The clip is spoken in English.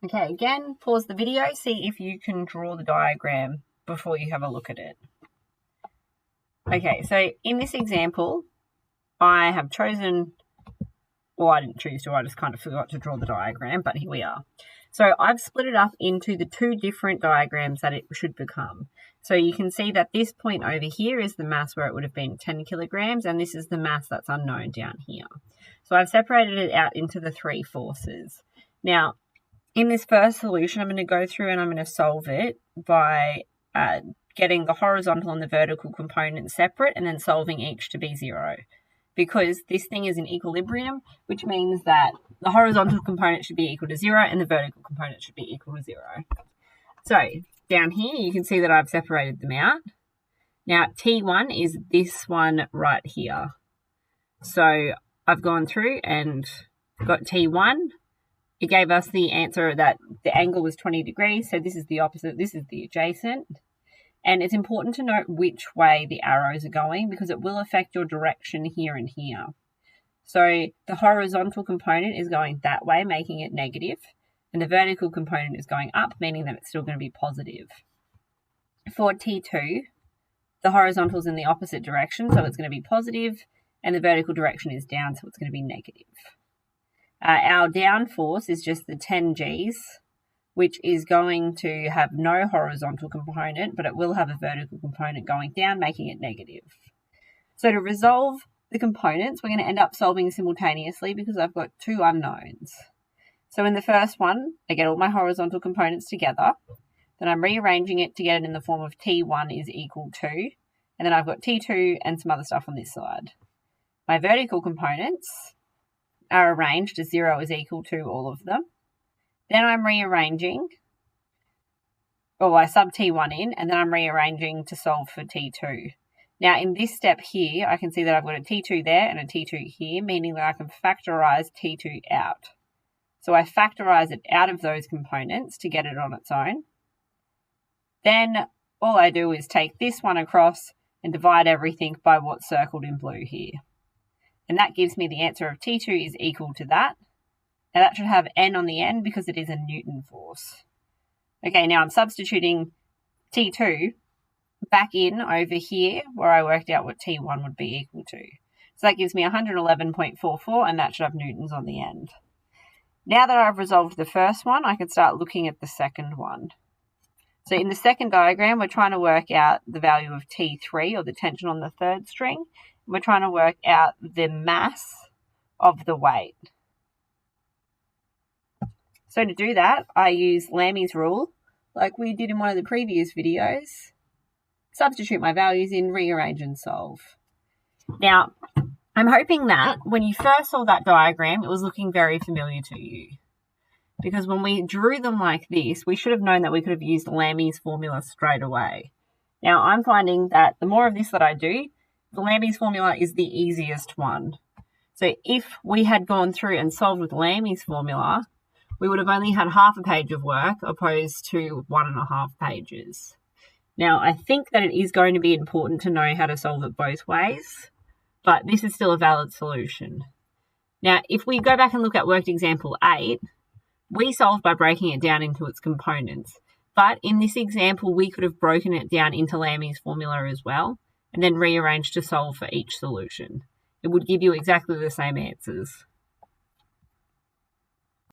Okay, again, pause the video, see if you can draw the diagram before you have a look at it. Okay, so in this example, I have chosen, well, I didn't choose to, I just kind of forgot to draw the diagram, but here we are. So I've split it up into the two different diagrams that it should become. So you can see that this point over here is the mass where it would have been 10 kilograms, and this is the mass that's unknown down here. So I've separated it out into the three forces. Now, in this first solution, I'm going to go through and I'm going to solve it by getting the horizontal and the vertical components separate and then solving each to be 0. Because this thing is in equilibrium, which means that the horizontal component should be equal to 0 and the vertical component should be equal to 0. So down here, you can see that I've separated them out. Now, T1 is this one right here. So I've gone through and got T1. It gave us the answer that the angle was 20 degrees. So this is the opposite. This is the adjacent. And it's important to note which way the arrows are going because it will affect your direction here and here. So the horizontal component is going that way, making it negative. And the vertical component is going up, meaning that it's still going to be positive. For T2, the horizontal is in the opposite direction, so it's going to be positive, and the vertical direction is down, so it's going to be negative. Our down force is just the 10 Gs, which is going to have no horizontal component, but it will have a vertical component going down, making it negative. So to resolve the components, we're going to end up solving simultaneously because I've got two unknowns. So in the first one, I get all my horizontal components together. Then I'm rearranging it to get it in the form of T1 is equal to, and then I've got T2 and some other stuff on this side. My vertical components are arranged as 0 is equal to all of them. Then I'm rearranging, I sub T1 in, and then I'm rearranging to solve for T2. Now, in this step here, I can see that I've got a T2 there and a T2 here, meaning that I can factorize T2 out. So I factorize it out of those components to get it on its own. Then all I do is take this one across and divide everything by what's circled in blue here. And that gives me the answer of T2 is equal to that. Now that should have N on the end because it is a Newton force. Okay, now I'm substituting T2 back in over here where I worked out what T1 would be equal to. So that gives me 111.44 and that should have Newtons on the end. Now that I've resolved the first one, I can start looking at the second one. So in the second diagram, we're trying to work out the value of T3 or the tension on the third string. We're trying to work out the mass of the weight. So to do that, I use Lammy's rule, like we did in one of the previous videos. Substitute my values in, rearrange and solve. Now, I'm hoping that when you first saw that diagram, it was looking very familiar to you. Because when we drew them like this, we should have known that we could have used Lammy's formula straight away. Now, I'm finding that the more of this that I do, the Lammy's formula is the easiest one. So if we had gone through and solved with Lammy's formula, we would have only had half a page of work opposed to 1.5 pages. Now, I think that it is going to be important to know how to solve it both ways, but this is still a valid solution. Now, if we go back and look at worked example 8, we solved by breaking it down into its components. But in this example, we could have broken it down into Lammy's formula as well, and then rearranged to solve for each solution. It would give you exactly the same answers.